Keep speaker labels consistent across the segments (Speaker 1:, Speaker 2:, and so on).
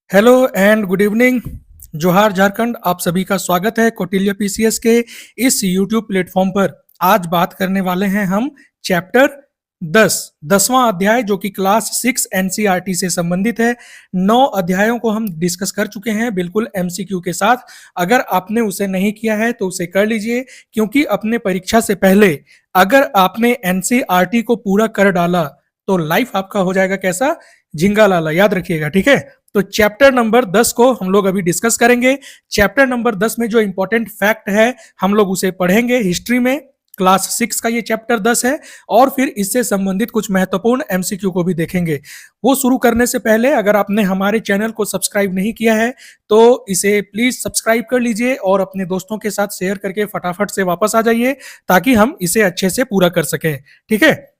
Speaker 1: Hello and good evening. जोहार झारखंड। आप सभी का स्वागत है कौटिल्य पीसीएस के इस यूट्यूब प्लेटफॉर्म पर। आज बात करने वाले हैं हम चैप्टर 10वां अध्याय जो कि क्लास 6 एनसीईआरटी से संबंधित है। 9 अध्यायों को हम डिस्कस कर चुके हैं बिल्कुल एमसीक्यू के साथ। अगर आपने उसे नहीं किया है तो उसे कर लीजिए, क्योंकि अपने परीक्षा से पहले अगर आपने एनसीईआरटी को पूरा कर डाला तो लाइफ आपका हो जाएगा कैसा, झिंगा लाला। याद रखिएगा, ठीक है। तो चैप्टर नंबर 10 को हम लोग अभी डिस्कस करेंगे। चैप्टर नंबर 10 में जो इंपॉर्टेंट फैक्ट है हम लोग उसे पढ़ेंगे हिस्ट्री में। क्लास 6 का ये चैप्टर 10 है और फिर इससे संबंधित कुछ महत्वपूर्ण एमसीक्यू को भी देखेंगे। वो शुरू करने से पहले अगर आपने हमारे चैनल को सब्सक्राइब नहीं किया है तो इसे प्लीज सब्सक्राइब कर लीजिए और अपने दोस्तों के साथ शेयर करके फटाफट से वापस आ जाइए ताकि हम इसे अच्छे से पूरा कर सकें, ठीक है।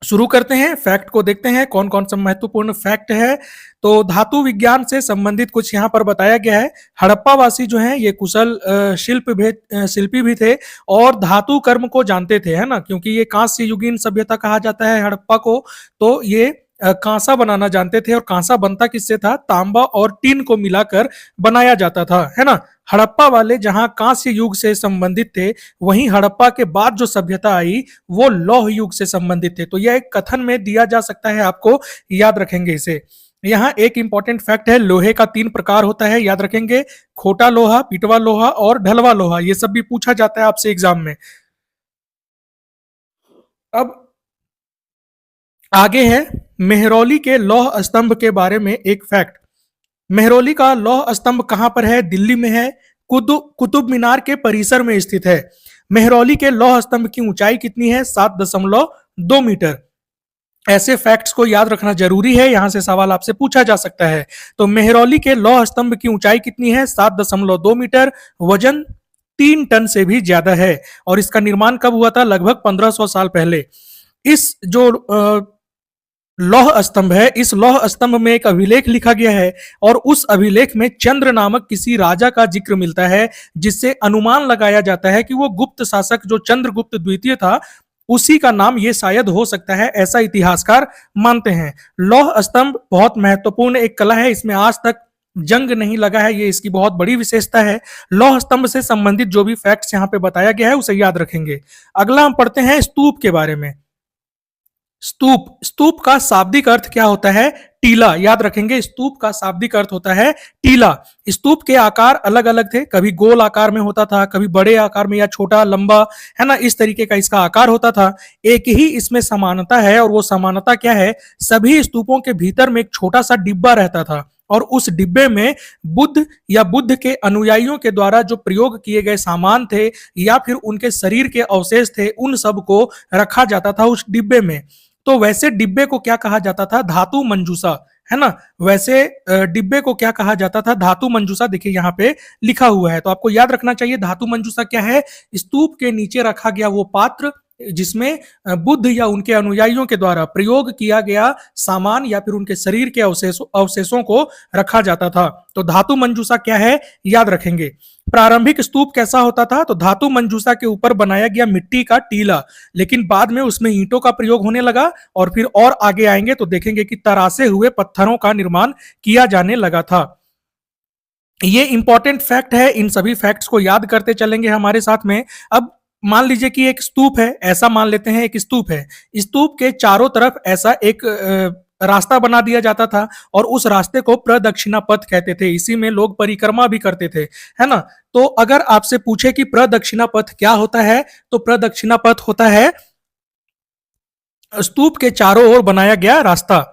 Speaker 1: शुरू करते हैं, फैक्ट को देखते हैं कौन कौन सा महत्वपूर्ण फैक्ट है। तो धातु विज्ञान से संबंधित कुछ यहाँ पर बताया गया है। हड़प्पावासी जो हैं ये कुशल शिल्पी भी थे और धातु कर्म को जानते थे, है ना, क्योंकि ये कांस्य युगीन सभ्यता कहा जाता है हड़प्पा को। तो ये कांसा बनाना जानते थे और कांसा बनता किससे था, तांबा और टीन को मिलाकर बनाया जाता था, है ना। हड़प्पा वाले जहां कांस्य युग से संबंधित थे, वहीं हड़प्पा के बाद जो सभ्यता आई वो लौह युग से संबंधित थे। तो यह एक कथन में दिया जा सकता है, आपको याद रखेंगे इसे। यहाँ एक इंपॉर्टेंट फैक्ट है, लोहे का 3 प्रकार होता है, याद रखेंगे। खोटा लोहा, पिटवा लोहा और ढलवा लोहा। ये सब भी पूछा जाता है आपसे एग्जाम में। अब आगे है मेहरौली के लौह स्तंभ के बारे में एक फैक्ट। मेहरौली का लौह स्तंभ कहां पर है, दिल्ली में है। कुतुब मीनार के परिसर में स्थित है। मेहरौली के लौह स्तंभ की ऊंचाई कितनी है, 7.2 मीटर। ऐसे फैक्ट्स को याद रखना जरूरी है, यहां से सवाल आपसे पूछा जा सकता है। तो मेहरौली के लौह स्तंभ की ऊंचाई कितनी है, 7.2 मीटर। वजन 3 टन से भी ज्यादा है और इसका निर्माण कब हुआ था, लगभग 1500 साल पहले। इस जो लौह स्तंभ है, इस लौह स्तंभ में एक अभिलेख लिखा गया है और उस अभिलेख में चंद्र नामक किसी राजा का जिक्र मिलता है, जिससे अनुमान लगाया जाता है कि वो गुप्त शासक जो चंद्रगुप्त द्वितीय था उसी का नाम ये शायद हो सकता है, ऐसा इतिहासकार मानते हैं। लौह स्तंभ बहुत महत्वपूर्ण एक कला है, इसमें आज तक जंग नहीं लगा है, ये इसकी बहुत बड़ी विशेषता है। लौह स्तंभ से संबंधित जो भी फैक्ट्स यहाँ पे बताया गया है उसे याद रखेंगे। अगला हम पढ़ते हैं स्तूप के बारे में। स्तूप का शाब्दिक अर्थ क्या होता है, टीला। याद रखेंगे, स्तूप का शाब्दिक अर्थ होता है टीला। स्तूप के आकार अलग अलग थे, कभी गोल आकार में होता था, कभी बड़े आकार में या छोटा लंबा, है ना, इस तरीके का इसका आकार होता था। एक ही इसमें समानता है और वो समानता क्या है, सभी स्तूपों के भीतर में एक छोटा सा डिब्बा रहता था और उस डिब्बे में बुद्ध या बुद्ध के अनुयायियों के द्वारा जो प्रयोग किए गए सामान थे या फिर उनके शरीर के अवशेष थे, उन सब को रखा जाता था उस डिब्बे में। तो वैसे डिब्बे को क्या कहा जाता था, धातु मंजूसा, है ना। वैसे डिब्बे को क्या कहा जाता था, धातु मंजूसा। देखिए यहाँ पे लिखा हुआ है, तो आपको याद रखना चाहिए धातु मंजूसा क्या है। स्तूप के नीचे रखा गया वो पात्र जिसमें बुद्ध या उनके अनुयायियों के द्वारा प्रयोग किया गया सामान या फिर उनके शरीर के अवशेषों को रखा जाता था। तो धातु मंजूसा क्या है, याद रखेंगे। प्रारंभिक स्तूप कैसा होता था, तो धातु मंजूसा के ऊपर बनाया गया मिट्टी का टीला, लेकिन बाद में उसमें ईंटों का प्रयोग होने लगा और फिर और आगे आएंगे तो देखेंगे कि तरासे हुए पत्थरों का निर्माण किया जाने लगा था। ये इंपॉर्टेंट फैक्ट है, इन सभी फैक्ट्स को याद करते चलेंगे हमारे साथ में। अब मान लीजिए कि एक स्तूप है, ऐसा मान लेते हैं एक स्तूप है। स्तूप के चारों तरफ ऐसा एक रास्ता बना दिया जाता था और उस रास्ते को प्रदक्षिणा पथ कहते थे। इसी में लोग परिक्रमा भी करते थे, है ना। तो अगर आपसे पूछे कि प्रदक्षिणा पथ क्या होता है, तो प्रदक्षिणा पथ होता है स्तूप के चारों ओर बनाया गया रास्ता,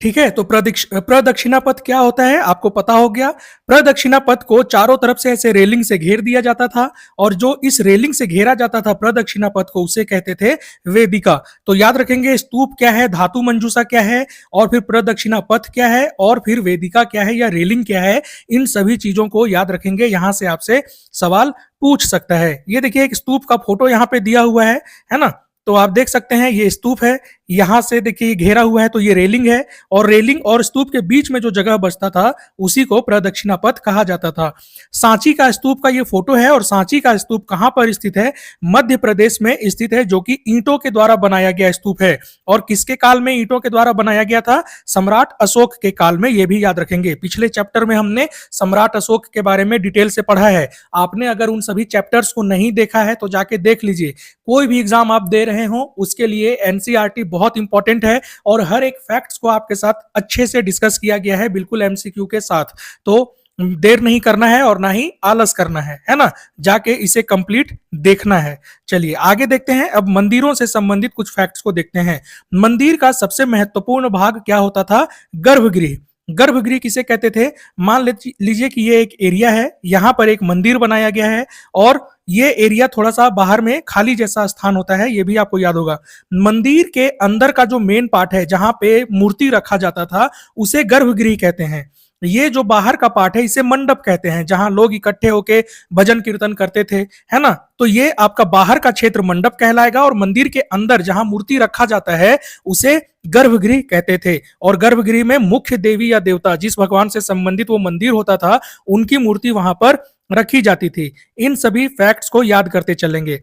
Speaker 1: ठीक है। तो प्रदक्षिणा पथ क्या होता है आपको पता हो गया। प्रदक्षिणा पथ को चारों तरफ से ऐसे रेलिंग से घेर दिया जाता था और जो इस रेलिंग से घेरा जाता था प्रदक्षिणा पथ को, उसे कहते थे वेदिका। तो याद रखेंगे, स्तूप क्या है, धातु मंजूसा क्या है, और फिर प्रदक्षिणा पथ क्या है, और फिर वेदिका क्या है या रेलिंग क्या है। इन सभी चीजों को याद रखेंगे, यहां से आपसे सवाल पूछ सकता है। ये देखिए एक स्तूप का फोटो यहाँ पे दिया हुआ है ना। तो आप देख सकते हैं ये स्तूप है, यहाँ से देखिए घेरा हुआ है तो ये रेलिंग है, और रेलिंग और स्तूप के बीच में जो जगह बचता था उसी को प्रदक्षिणा पथ कहा जाता था। सांची का स्तूप का ये फोटो है, और सांची का स्तूप कहां पर स्थित है? मध्य प्रदेश में स्थित है, जो कि ईंटों के द्वारा बनाया गया स्तूप है। और किसके काल में ईंटों के द्वारा बनाया गया था? सम्राट अशोक के काल में। ये भी याद रखेंगे, पिछले चैप्टर में हमने सम्राट अशोक के बारे में डिटेल से पढ़ा है। आपने अगर उन सभी चैप्टर्स को नहीं देखा है तो जाके देख लीजिए। कोई भी एग्जाम आप दे रहे हो उसके लिए एनसीईआरटी बहुत इंपॉर्टेंट है, और हर एक फैक्ट्स को आपके साथ अच्छे से डिस्कस किया गया है, बिल्कुल एमसीक्यू के साथ। तो देर नहीं करना है और ना ही आलस करना है ना? जाके इसे कंप्लीट देखना है। चलिए आगे देखते हैं। अब मंदिरों से संबंधित कुछ फैक्ट्स को देखते हैं। मंदिर का सबसे महत्वपूर्ण भाग क्या होता था? गर्भगृह। गर्भगृह किसे कहते थे? मान लीजिए कि ये एक एरिया है, यहाँ पर एक मंदिर बनाया गया है, और ये एरिया थोड़ा सा बाहर में खाली जैसा स्थान होता है, ये भी आपको याद होगा। मंदिर के अंदर का जो मेन पार्ट है, जहां पे मूर्ति रखा जाता था, उसे गर्भगृह कहते हैं। ये जो बाहर का पार्ट है इसे मंडप कहते हैं, जहां लोग इकट्ठे होके भजन कीर्तन करते थे, है ना? तो ये आपका बाहर का क्षेत्र मंडप कहलाएगा, और मंदिर के अंदर जहां मूर्ति रखा जाता है उसे गर्भगृह कहते थे। और गर्भगृह में मुख्य देवी या देवता, जिस भगवान से संबंधित वो मंदिर होता था, उनकी मूर्ति वहां पर रखी जाती थी। इन सभी फैक्ट्स को याद करते चलेंगे।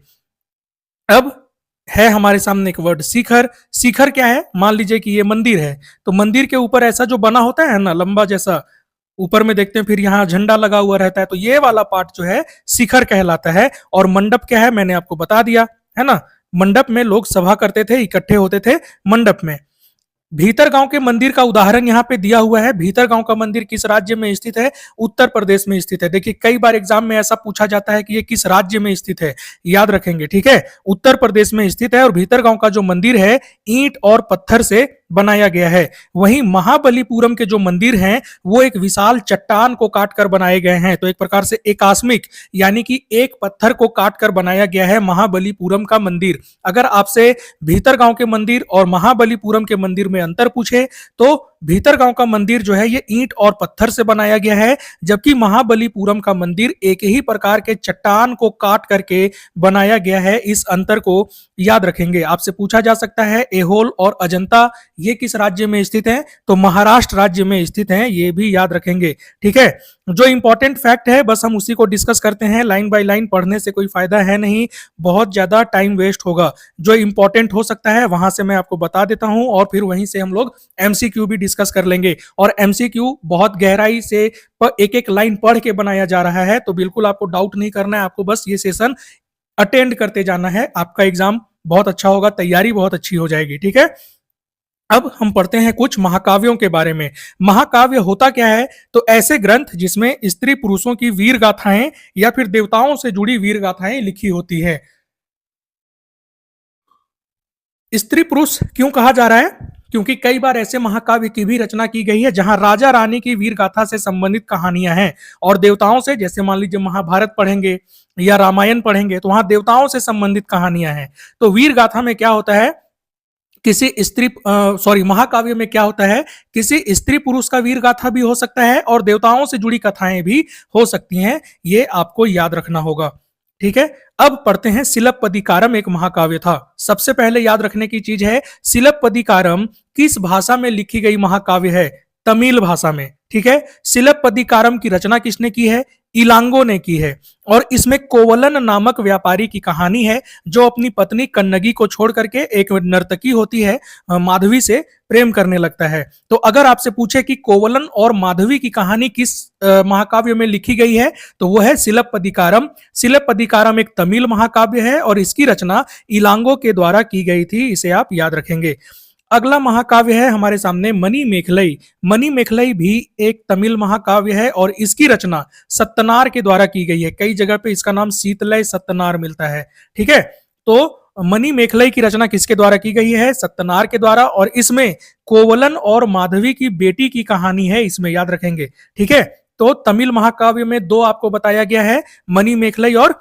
Speaker 1: अब है हमारे सामने एक वर्ड शिखर। शिखर क्या है? मान लीजिए कि ये मंदिर है, तो मंदिर के ऊपर ऐसा जो बना होता है ना, लंबा जैसा, ऊपर में देखते हैं, फिर यहाँ झंडा लगा हुआ रहता है, तो ये वाला पार्ट जो है शिखर कहलाता है। और मंडप क्या है? मैंने आपको बता दिया, है ना? मंडप में लोग सभा करते थे, इकट्ठे होते थे मंडप में। भीतरगांव के मंदिर का उदाहरण यहाँ पे दिया हुआ है। भीतरगांव का मंदिर किस राज्य में स्थित है? उत्तर प्रदेश में स्थित है। देखिए कई बार एग्जाम में ऐसा पूछा जाता है कि ये किस राज्य में स्थित है, याद रखेंगे, ठीक है? उत्तर प्रदेश में स्थित है। और भीतरगांव का जो मंदिर है ईंट और पत्थर से बनाया गया है। वहीं महाबलीपुरम के जो मंदिर हैं वो एक विशाल चट्टान को काटकर बनाए गए हैं। तो एक प्रकार से एकास्मिक, यानी कि एक पत्थर को काटकर बनाया गया है महाबलीपुरम का मंदिर। अगर आपसे भीतरगांव के मंदिर और महाबलीपुरम के मंदिर में अंतर पूछे तो भीतरगांव का मंदिर जो है ये ईंट और पत्थर से बनाया गया है, जबकि महाबलीपुरम का मंदिर एक ही प्रकार के चट्टान को काट करके बनाया गया है। इस अंतर को याद रखेंगे। आपसे पूछा जा सकता है एहोल और अजंता ये किस राज्य में स्थित है? तो महाराष्ट्र राज्य में स्थित है, ये भी याद रखेंगे, ठीक है? जो इंपॉर्टेंट फैक्ट है बस हम उसी को डिस्कस करते हैं। लाइन बाय लाइन पढ़ने से कोई फायदा है नहीं, बहुत ज्यादा टाइम वेस्ट होगा। जो इंपॉर्टेंट हो सकता है वहां से मैं आपको बता देता हूं, और फिर वहीं से हम लोग एमसीक्यू भी डिस्कस कर लेंगे। और एमसीक्यू बहुत गहराई से एक एक लाइन पढ़ के बनाया जा रहा है, तो बिल्कुल आपको डाउट नहीं करना है, आपको बस ये सेशन अटेंड करते जाना है। आपका एग्जाम बहुत अच्छा होगा, तैयारी बहुत अच्छी हो जाएगी, ठीक है? अब हम पढ़ते हैं कुछ महाकाव्यों के बारे में। महाकाव्य होता क्या है? तो ऐसे ग्रंथ जिसमें स्त्री पुरुषों की वीर गाथाएं या फिर देवताओं से जुड़ी वीर गाथाएं लिखी होती है। स्त्री पुरुष क्यों कहा जा रहा है? क्योंकि कई बार ऐसे महाकाव्य की भी रचना की गई है जहां राजा रानी की वीर गाथा से संबंधित कहानियां हैं, और देवताओं से, जैसे मान लीजिए महाभारत पढ़ेंगे या रामायण पढ़ेंगे तो वहां देवताओं से संबंधित कहानियां हैं। तो वीर गाथा में क्या होता है? किसी स्त्री महाकाव्य में क्या होता है? किसी स्त्री पुरुष का वीर गाथा भी हो सकता है और देवताओं से जुड़ी कथाएं भी हो सकती हैं। ये आपको याद रखना होगा, ठीक है? अब पढ़ते हैं सिलप्पदिकारम एक महाकाव्य था। सबसे पहले याद रखने की चीज है, सिलप्पदिकारम किस भाषा में लिखी गई महाकाव्य है? तमिल भाषा में, ठीक है? सिलप्पदिकारम की रचना किसने की है? इलांगो ने की है। और इसमें कोवलन नामक व्यापारी की कहानी है, जो अपनी पत्नी कन्नगी को छोड़ करके, एक नर्तकी होती है माधवी, से प्रेम करने लगता है। तो अगर आपसे पूछे कि कोवलन और माधवी की कहानी किस महाकाव्य में लिखी गई है, तो वो है सिलप्पदिकारम। सिलप्पदिकारम एक तमिल महाकाव्य है और इसकी रचना इलांगो के द्वारा की गई थी, इसे आप याद रखेंगे। अगला महाकाव्य है हमारे सामने मणिमेखलई। मणिमेखलई भी एक तमिल महाकाव्य है और इसकी रचना सत्तनार के द्वारा की गई है। कई जगह पे इसका नाम शीतलय सत्तनार मिलता है, ठीक है? तो मणिमेखलई की रचना किसके द्वारा की गई है? सत्तनार के द्वारा। और इसमें कोवलन और माधवी की बेटी की कहानी है, इसमें याद रखेंगे, ठीक है? तो तमिल महाकाव्य में दो आपको बताया गया है, मणिमेखलई और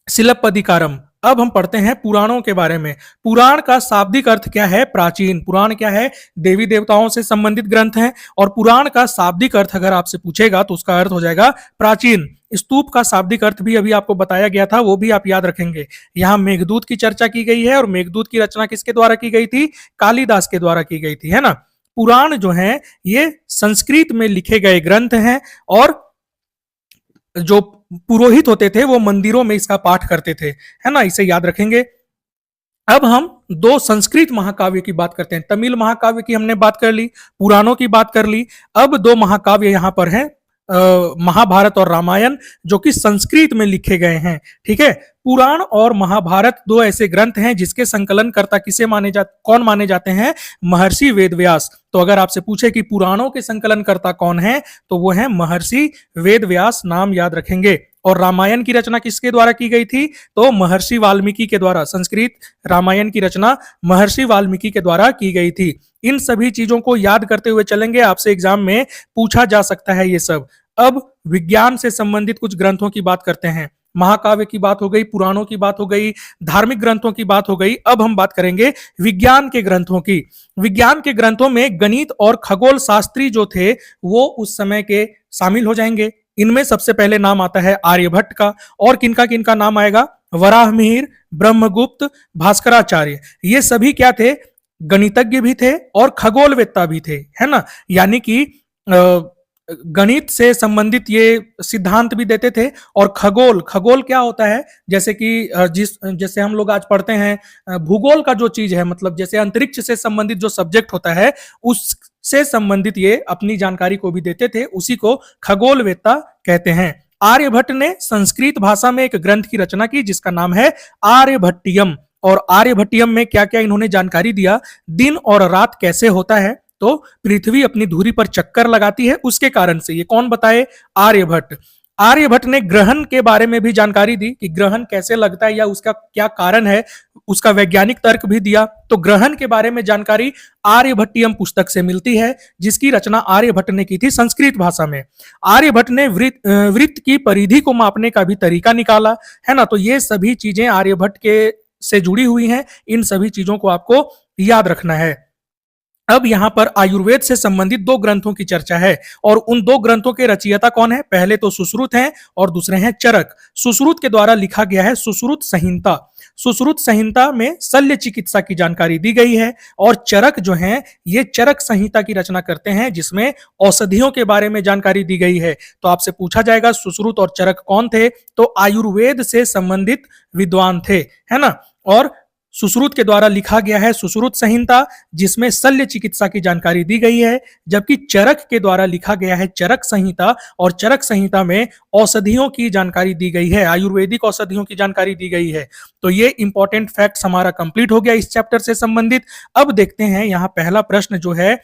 Speaker 1: सिलप्पदिकारम। अब हम पढ़ते हैं पुराणों के बारे में। पुराण का शाब्दिक अर्थ क्या है? प्राचीन। पुराण क्या है? देवी देवताओं से संबंधित ग्रंथ हैं। और पुराण का शाब्दिक अर्थ अगर आपसे पूछेगा तो उसका अर्थ हो जाएगा प्राचीन। स्तूप का शाब्दिक अर्थ भी अभी आपको बताया गया था, वो भी आप याद रखेंगे। यहाँ मेघदूत की चर्चा की गई है और मेघदूत की रचना किसके द्वारा की गई थी? कालिदास के द्वारा की गई थी, है ना। पुराण जो है ये संस्कृत में लिखे गए ग्रंथ हैं और जो पुरोहित होते थे वो मंदिरों में इसका पाठ करते थे, है ना, इसे याद रखेंगे। अब हम दो संस्कृत महाकाव्य की बात करते हैं। तमिल महाकाव्य की हमने बात कर ली, पुराणों की बात कर ली। अब दो महाकाव्य यहां पर हैं, महाभारत और रामायण, जो कि संस्कृत में लिखे गए हैं। ठीक है, पुराण और महाभारत दो ऐसे ग्रंथ हैं जिसके संकलनकर्ता किसे कौन माने जाते हैं? महर्षि वेदव्यास। तो अगर आपसे पूछे कि पुराणों के संकलनकर्ता कौन है, तो वो है महर्षि वेदव्यास, नाम याद रखेंगे। और रामायण की रचना किसके द्वारा की गई थी? तो महर्षि वाल्मीकि के द्वारा। संस्कृत रामायण की रचना महर्षि वाल्मीकि के द्वारा की गई थी। इन सभी चीजों को याद करते हुए चलेंगे, आपसे एग्जाम में पूछा जा सकता है ये सब। अब विज्ञान से संबंधित कुछ ग्रंथों की बात करते हैं। महाकाव्य की बात हो गई, पुराणों की बात हो गई, धार्मिक ग्रंथों की बात हो गई। अब हम बात करेंगे विज्ञान के ग्रंथों की। विज्ञान के ग्रंथों में गणित और खगोल शास्त्री जो थे वो उस समय के शामिल हो जाएंगे। इनमें सबसे पहले नाम आता है आर्यभट्ट का। और किनका किनका नाम आएगा? वराहमिहिर, ब्रह्मगुप्त, भास्कराचार्य। ये सभी क्या थे? गणितज्ञ भी थे और खगोलवेत्ता भी थे, है ना। यानी कि गणित से संबंधित ये सिद्धांत भी देते थे। और खगोल, खगोल क्या होता है? जैसे कि जैसे हम लोग आज पढ़ते हैं भूगोल का जो चीज है, मतलब जैसे अंतरिक्ष से संबंधित जो सब्जेक्ट होता है उससे संबंधित ये अपनी जानकारी को भी देते थे, उसी को खगोलवेत्ता कहते हैं। आर्यभट्ट ने संस्कृत भाषा में एक ग्रंथ की रचना की जिसका नाम है आर्यभट्टियम। और आर्यभट्टियम में क्या क्या इन्होंने जानकारी दिया? दिन और रात कैसे होता है, तो पृथ्वी अपनी धुरी पर चक्कर लगाती है उसके कारण से। ये कौन बताए? आर्यभट्ट। आर्यभट्ट ने ग्रहण के बारे में भी जानकारी दी कि ग्रहण कैसे लगता है या उसका क्या कारण है, उसका वैज्ञानिक तर्क भी दिया। तो ग्रहण के बारे में जानकारी आर्यभट्टियम पुस्तक से मिलती है जिसकी रचना आर्यभट्ट ने की थी संस्कृत भाषा में। आर्यभट्ट ने वृत्त की परिधि को मापने का भी तरीका निकाला, है ना। तो ये सभी चीजें आर्यभट्ट के से जुड़ी हुई हैं। इन सभी चीजों को आपको याद रखना है। अब यहां पर आयुर्वेद से संबंधित दो ग्रंथों की चर्चा है और उन दो ग्रंथों के रचयिता कौन है? पहले तो सुश्रुत हैं और दूसरे हैं चरक। सुश्रुत के द्वारा लिखा गया है सुश्रुत संहिता। सुश्रुत संहिता में शल्य चिकित्सा की जानकारी दी गई है। और चरक जो हैं ये चरक संहिता की रचना करते हैं जिसमें औषधियों के बारे में जानकारी दी गई है। तो आपसे पूछा जाएगा सुश्रुत और चरक कौन थे? तो आयुर्वेद से संबंधित विद्वान थे, है ना। और सुश्रुत के द्वारा लिखा गया है सुश्रुत संहिता जिसमें शल्य चिकित्सा की जानकारी दी गई है, जबकि चरक के द्वारा लिखा गया है चरक संहिता। और चरक संहिता में औषधियों की जानकारी दी गई है, आयुर्वेदिक औषधियों की जानकारी दी गई है। तो ये इंपॉर्टेंट फैक्ट्स हमारा कंप्लीट हो गया इस चैप्टर से संबंधित। अब देखते हैं यहाँ पहला प्रश्न जो है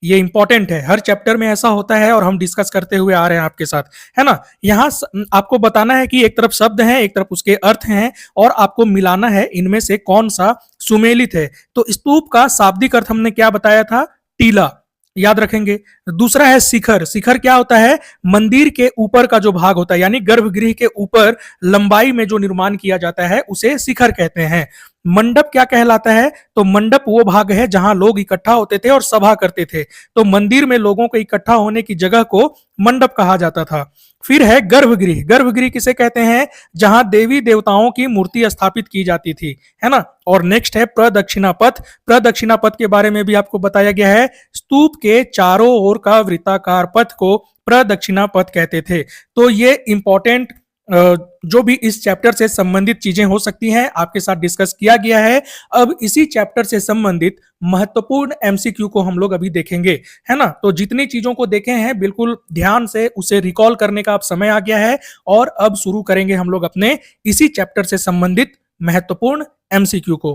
Speaker 1: ये इंपॉर्टेंट है, हर चैप्टर में ऐसा होता है और हम डिस्कस करते हुए आ रहे हैं आपके साथ, है ना। यहाँ आपको बताना है कि एक तरफ शब्द है, एक तरफ उसके अर्थ हैं और आपको मिलाना है इनमें से कौन सा सुमेलित है। तो स्तूप का शाब्दिक अर्थ हमने क्या बताया था? टीला, याद रखेंगे। दूसरा है शिखर। शिखर क्या होता है? मंदिर के ऊपर का जो भाग होता है, यानी गर्भगृह के ऊपर लंबाई में जो निर्माण किया जाता है उसे शिखर कहते हैं। मंडप क्या कहलाता है? तो मंडप वो भाग है जहां लोग इकट्ठा होते थे और सभा करते थे। तो मंदिर में लोगों को इकट्ठा होने की जगह को मंडप कहा जाता था। फिर है गर्भगृह। गर्भगृह किसे कहते हैं? जहां देवी देवताओं की मूर्ति स्थापित की जाती थी, है ना। और नेक्स्ट है प्रदक्षिणा पथ। प्रदक्षिणा पथ के बारे में भी आपको बताया गया है, स्तूप के चारों ओर का वृत्ताकार पथ को प्रदक्षिणा पथ कहते थे। तो ये इंपॉर्टेंट जो भी इस चैप्टर से संबंधित चीजें हो सकती हैं आपके साथ डिस्कस किया गया है। अब इसी चैप्टर से संबंधित महत्वपूर्ण एमसीक्यू को हम लोग अभी देखेंगे, है ना। तो जितनी चीजों को देखे हैं बिल्कुल ध्यान से उसे रिकॉल करने का अब समय आ गया है और अब शुरू करेंगे हम लोग अपने इसी चैप्टर से संबंधित महत्वपूर्ण एमसीक्यू को।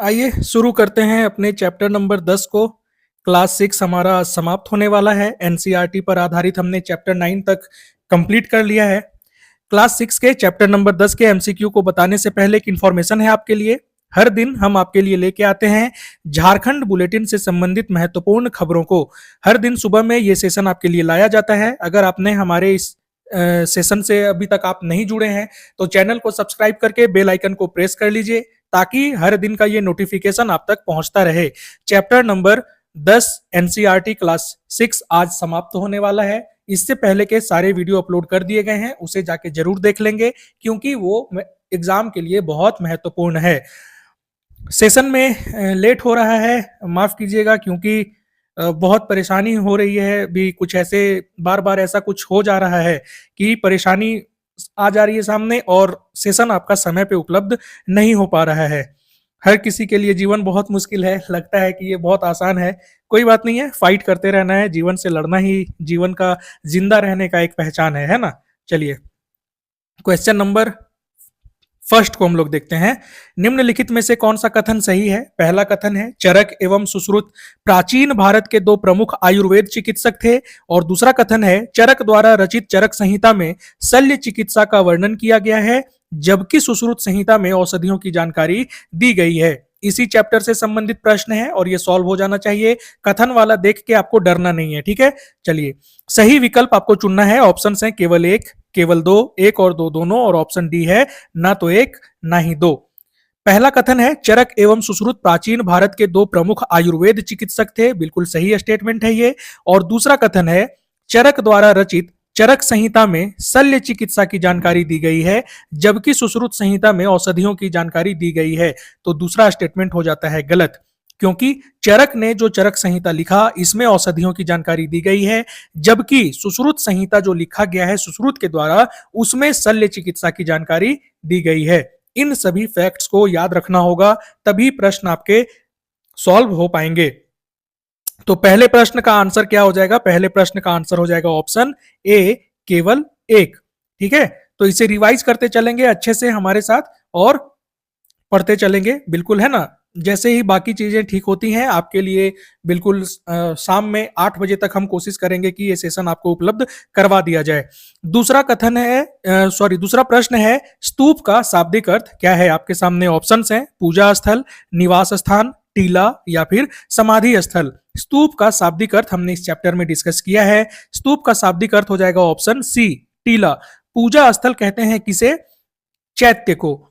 Speaker 1: आइए शुरू करते हैं अपने चैप्टर नंबर 10 को। क्लास 6 हमारा समाप्त होने वाला है। एनसीईआरटी पर आधारित हमने चैप्टर 9 तक कंप्लीट कर लिया है। क्लास 6 के चैप्टर नंबर 10 के एमसीक्यू को बताने से पहले एक इन्फॉर्मेशन है आपके लिए। हर दिन हम आपके लिए लेके आते हैं झारखंड बुलेटिन से संबंधित महत्वपूर्ण खबरों को। हर दिन सुबह में ये सेशन आपके लिए लाया जाता है। अगर आपने हमारे इस सेशन से अभी तक आप नहीं जुड़े हैं तो चैनल को सब्सक्राइब करके बेल आइकन को प्रेस कर लीजिए ताकि हर दिन का ये नोटिफिकेशन आप तक पहुंचता रहे। चैप्टर नंबर 10 एनसीईआरटी क्लास 6 आज समाप्त होने वाला है। इससे पहले के सारे वीडियो अपलोड कर दिए गए हैं, उसे जाके जरूर देख लेंगे क्योंकि वो एग्जाम के लिए बहुत महत्वपूर्ण है। सेशन में लेट हो रहा है, माफ कीजिएगा क्योंकि बहुत परेशानी हो रही है। भी कुछ ऐसे बार बार ऐसा कुछ हो जा रहा है कि परेशानी आ जा रही है सामने और सेशन आपका समय पे उपलब्ध नहीं हो पा रहा है। हर किसी के लिए जीवन बहुत मुश्किल है, लगता है कि ये बहुत आसान है। कोई बात नहीं है, फाइट करते रहना है, जीवन से लड़ना ही जीवन का जिंदा रहने का एक पहचान है ना। चलिए क्वेश्चन नंबर फर्स्ट को हम लोग देखते हैं। निम्नलिखित में से कौन सा कथन सही है? पहला कथन है चरक एवं सुश्रुत प्राचीन भारत के दो प्रमुख आयुर्वेद चिकित्सक थे, और दूसरा कथन है चरक द्वारा रचित चरक संहिता में शल्य चिकित्सा का वर्णन किया गया है जबकि सुश्रुत संहिता में औषधियों की जानकारी दी गई है। इसी चैप्टर से संबंधित प्रश्न है और ये सॉल्व हो जाना चाहिए। कथन वाला देख के आपको डरना नहीं है, ठीक है। चलिए सही विकल्प आपको चुनना है। ऑप्शन है केवल एक, केवल दो, एक और दो दोनों, और ऑप्शन डी है ना तो एक ना ही दो। पहला कथन है चरक एवं सुश्रुत प्राचीन भारत के दो प्रमुख आयुर्वेद चिकित्सक थे, बिल्कुल सही स्टेटमेंट है ये। और दूसरा कथन है चरक द्वारा रचित चरक संहिता में शल्य चिकित्सा की जानकारी दी गई है जबकि सुश्रुत संहिता में औषधियों की जानकारी दी गई है। तो दूसरा स्टेटमेंट हो जाता है गलत, क्योंकि चरक ने जो चरक संहिता लिखा इसमें औषधियों की जानकारी दी गई है जबकि सुश्रुत संहिता जो लिखा गया है सुश्रुत के द्वारा उसमें शल्य चिकित्सा की जानकारी दी गई है। इन सभी फैक्ट्स को याद रखना होगा तभी प्रश्न आपके सॉल्व हो पाएंगे। तो पहले प्रश्न का आंसर क्या हो जाएगा? पहले प्रश्न का आंसर हो जाएगा ऑप्शन ए केवल एक, ठीक है। तो इसे रिवाइज करते चलेंगे अच्छे से हमारे साथ और पढ़ते चलेंगे, बिल्कुल है ना। जैसे ही बाकी चीजें ठीक होती हैं आपके लिए बिल्कुल शाम में 8 बजे तक हम कोशिश करेंगे कि ये सेशन आपको उपलब्ध करवा दिया जाए। दूसरा कथन है दूसरा प्रश्न है स्तूप का शाब्दिक अर्थ क्या है? आपके सामने ऑप्शंस हैं पूजा स्थल, निवास स्थान, टीला या फिर समाधि स्थल। स्तूप का शाब्दिक अर्थ हमने इस चैप्टर में डिस्कस किया है। स्तूप का शाब्दिक अर्थ हो जाएगा ऑप्शन सी टीला। पूजा स्थल कहते हैं किसे? चैत्य को।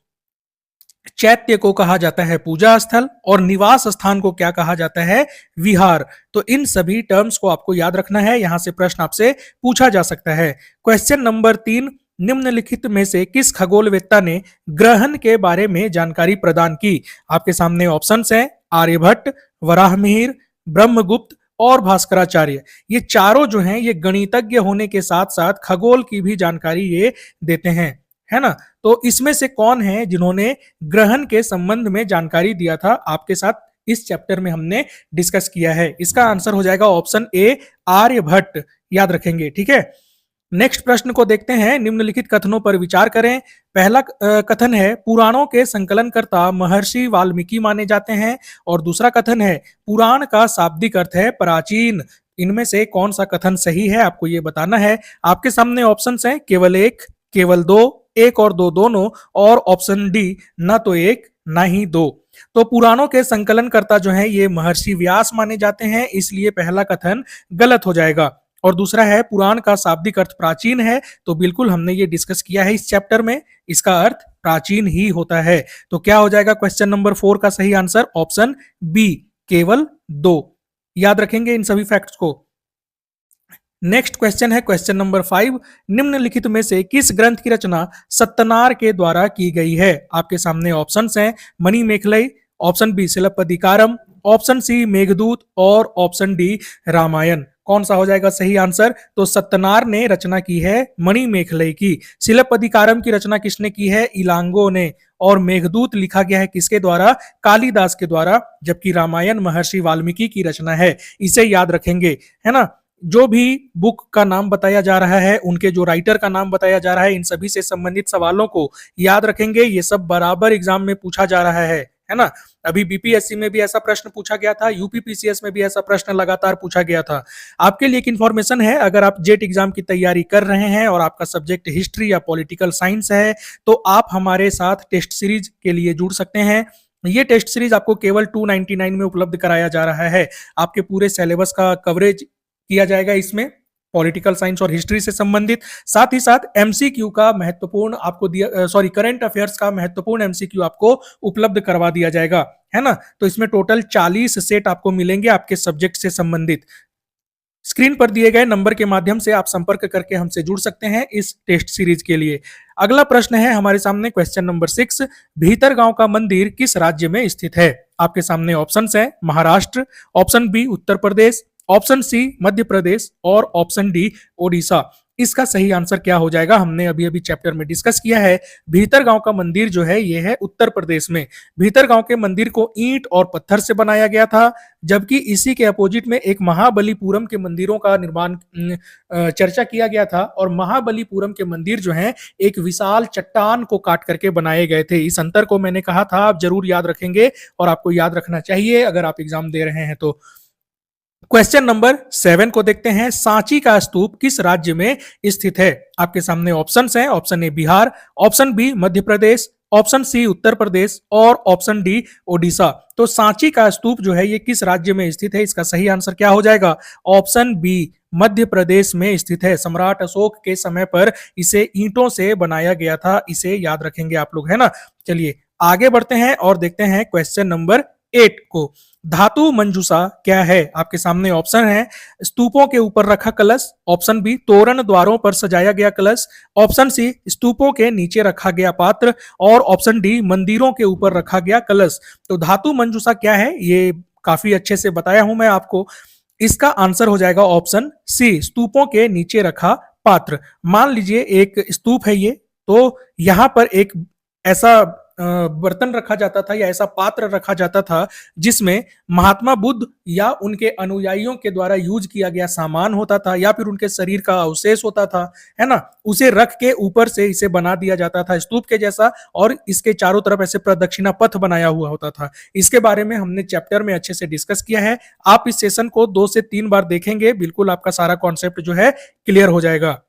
Speaker 1: चैत्य को कहा जाता है पूजा स्थल और निवास स्थान को क्या कहा जाता है? विहार। तो इन सभी टर्म्स को आपको याद रखना है, यहां से प्रश्न आपसे पूछा जा सकता है। क्वेश्चन नंबर 3, निम्नलिखित में से किस खगोलवेत्ता ने ग्रहण के बारे में जानकारी प्रदान की? आपके सामने ऑप्शंस हैं आर्यभट्ट, वराहमिहिर, ब्रह्मगुप्त और भास्कराचार्य। ये चारों जो हैं ये गणितज्ञ होने के साथ साथ खगोल की भी जानकारी ये देते हैं, है ना। तो इसमें से कौन है जिन्होंने ग्रहण के संबंध में जानकारी दिया था? आपके साथ इस चैप्टर में हमने डिस्कस किया है। इसका आंसर हो जाएगा ऑप्शन ए आर्यभट्ट, याद रखेंगे, ठीक है। नेक्स्ट प्रश्न को देखते हैं। निम्नलिखित कथनों पर विचार करें। पहला कथन है पुराणों के संकलनकर्ता महर्षि वाल्मीकि माने जाते हैं, और दूसरा कथन है पुराण का शाब्दिक अर्थ है प्राचीन। इनमें से कौन सा कथन सही है आपको ये बताना है। आपके सामने ऑप्शंस हैं केवल एक, केवल दो, एक और दो दोनों, और ऑप्शन डी ना तो एक ना ही दो। तो पुराणों के संकलनकर्ता जो हैं ये महर्षि व्यास माने जाते हैं, इसलिए पहला कथन गलत हो जाएगा। और दूसरा है पुराण का शाब्दिक अर्थ प्राचीन है, तो बिल्कुल हमने ये डिस्कस किया है इस चैप्टर में, इसका अर्थ प्राचीन ही होता है। तो क्या हो जाएगा क्वेश्चन नंबर 4 का सही आंसर? ऑप्शन बी केवल दो। याद रखेंगे इन सभी फैक्ट्स को। नेक्स्ट क्वेश्चन है क्वेश्चन नंबर 5, निम्नलिखित में से किस ग्रंथ की रचना सत्तनार के द्वारा की गई है? आपके सामने ऑप्शंस हैं Manimekalai, option B Silappatikaram, option C Meghdoot और ऑप्शन डी रामायण। कौन सा हो जाएगा सही आंसर? तो सत्तनार ने रचना की है मणिमेखलई की। सिलप्पदिकारम की रचना किसने की है? इलांगो ने। और मेघदूत लिखा गया है किसके द्वारा? कालिदास के द्वारा, जबकि रामायण महर्षि वाल्मीकि की रचना है। इसे याद रखेंगे, है ना। जो भी बुक का नाम बताया जा रहा है, उनके जो राइटर का नाम बताया जा रहा है, इन सभी से संबंधित सवालों को याद रखेंगे। ये सब बराबर एग्जाम में पूछा जा रहा है ना। अभी बीपीएससी में भी ऐसा प्रश्न पूछा गया था, यूपीपीसीएस में भी ऐसा प्रश्न लगातार पूछा गया था। आपके लिए एक इन्फॉर्मेशन है, अगर आप जेट एग्जाम की तैयारी कर रहे हैं और आपका सब्जेक्ट हिस्ट्री या पॉलिटिकल साइंस है, तो आप हमारे साथ टेस्ट सीरीज के लिए जुड़ सकते हैं। ये टेस्ट सीरीज आपको केवल 299 में उपलब्ध कराया जा रहा है। आपके पूरे सिलेबस का कवरेज किया जाएगा इसमें, पॉलिटिकल साइंस और हिस्ट्री से संबंधित। साथ ही साथ एमसीक्यू का महत्वपूर्ण आपको दिया करंट अफेयर्स का महत्वपूर्ण एमसीक्यू आपको उपलब्ध करवा दिया जाएगा, है ना। तो इसमें टोटल 40 सेट आपको मिलेंगे आपके सब्जेक्ट से संबंधित। स्क्रीन पर दिए गए नंबर के माध्यम से आप संपर्क करके हमसे जुड़ सकते हैं इस टेस्ट सीरीज के लिए। अगला प्रश्न है हमारे सामने क्वेश्चन नंबर 6, भीतरगांव का मंदिर किस राज्य में स्थित है? आपके सामने ऑप्शंस हैं Maharashtra, option B Uttar Pradesh, option सी मध्य प्रदेश और ऑप्शन डी ओडिशा। इसका सही आंसर क्या हो जाएगा? हमने अभी अभी चैप्टर में डिस्कस किया है। भीतरगांव का मंदिर जो है ये है उत्तर प्रदेश में। भीतरगांव के मंदिर को ईंट और पत्थर से बनाया गया था, जबकि इसी के अपोजिट में एक महाबलीपुरम के मंदिरों का निर्माण चर्चा किया गया था, और महाबलीपुरम के मंदिर जो हैं एक विशाल चट्टान को काट करके बनाए गए थे। इस अंतर को मैंने कहा था आप जरूर याद रखेंगे और आपको याद रखना चाहिए अगर आप एग्जाम दे रहे हैं तो। क्वेश्चन नंबर 7 को देखते हैं, सांची का स्तूप किस राज्य में स्थित है? आपके सामने ऑप्शंस हैं, option A Bihar, option B Madhya Pradesh, option C Uttar Pradesh और ऑप्शन डी ओडिशा। तो सांची का स्तूप जो है ये किस राज्य में स्थित है? इसका सही आंसर क्या हो जाएगा? ऑप्शन बी मध्य प्रदेश में स्थित है। सम्राट अशोक के समय पर इसे ईंटों से बनाया गया था, इसे याद रखेंगे आप लोग, है ना। चलिए आगे बढ़ते हैं और देखते हैं क्वेश्चन नंबर 8 को। धातु मंजूषा क्या है? आपके सामने ऑप्शन है, स्तूपों के ऊपर रखा कलश, ऑप्शन बी तोरण द्वारों पर सजाया गया कलश, ऑप्शन सी स्तूपों के नीचे रखा गया पात्र और ऑप्शन डी मंदिरों के ऊपर रखा गया कलश। तो धातु मंजूषा क्या है ये काफी अच्छे से बताया हूं मैं आपको। इसका आंसर हो जाएगा ऑप्शन सी स्तूपों के नीचे रखा पात्र। मान लीजिए एक स्तूप है ये, तो यहां पर एक ऐसा बर्तन रखा जाता था या ऐसा पात्र रखा जाता था जिसमें महात्मा बुद्ध या उनके अनुयायियों के द्वारा यूज किया गया सामान होता था या फिर उनके शरीर का अवशेष होता था, है ना। उसे रख के ऊपर से इसे बना दिया जाता था स्तूप के जैसा, और इसके चारों तरफ ऐसे प्रदक्षिणा पथ बनाया हुआ होता था। इसके बारे में हमने चैप्टर में अच्छे से डिस्कस किया है। आप इस सेशन को 2 से 3 बार देखेंगे, बिल्कुल आपका सारा कॉन्सेप्ट जो है क्लियर हो जाएगा।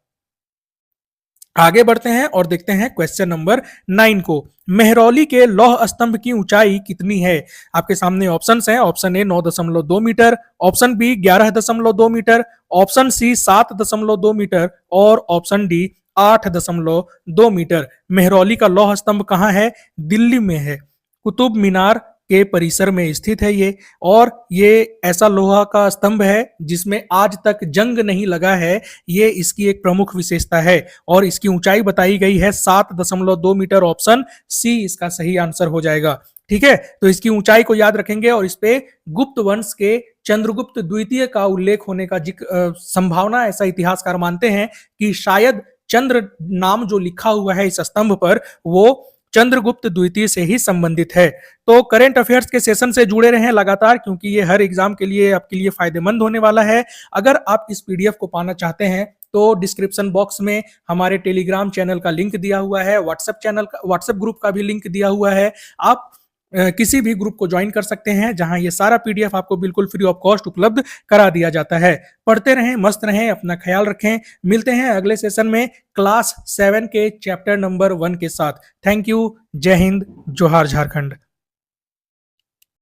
Speaker 1: आगे बढ़ते हैं और देखते हैं क्वेश्चन नंबर 9 को। मेहरौली के लौह स्तंभ की ऊंचाई कितनी है? आपके सामने ऑप्शंस हैं, option A 9.2 metre, option B 11.2 metre, option C 7.2 metre और ऑप्शन डी 8.2 मीटर। मेहरौली का लौह स्तंभ कहाँ है? दिल्ली में है, कुतुब मीनार के परिसर में स्थित है ये। और ये ऐसा लोहा का स्तंभ है जिसमें आज तक जंग नहीं लगा है, ये इसकी एक प्रमुख विशेषता है। और इसकी ऊंचाई बताई गई है 7.2 मीटर। ऑप्शन सी इसका सही आंसर हो जाएगा। ठीक है, तो इसकी ऊंचाई को याद रखेंगे और इस पे गुप्त वंश के चंद्रगुप्त द्वितीय का उल्लेख होने का संभावना, ऐसा इतिहासकार मानते हैं कि शायद चंद्र नाम जो लिखा हुआ है इस स्तंभ पर वो चंद्रगुप्त द्वितीय से ही संबंधित है। तो करंट अफेयर्स के सेशन से जुड़े रहें लगातार, क्योंकि ये हर एग्जाम के लिए आपके लिए फायदेमंद होने वाला है। अगर आप इस पीडीएफ को पाना चाहते हैं तो डिस्क्रिप्शन बॉक्स में हमारे टेलीग्राम चैनल का लिंक दिया हुआ है, व्हाट्सएप ग्रुप का भी लिंक दिया हुआ है। आप किसी भी ग्रुप को ज्वाइन कर सकते हैं जहां ये सारा पीडीएफ आपको बिल्कुल फ्री ऑफ कॉस्ट उपलब्ध करा दिया जाता है। पढ़ते रहें, मस्त रहें, अपना ख्याल रखें। मिलते हैं अगले सेशन में क्लास 7 के चैप्टर नंबर 1 के साथ। Thank you. जय हिंद, जोहार झारखंड।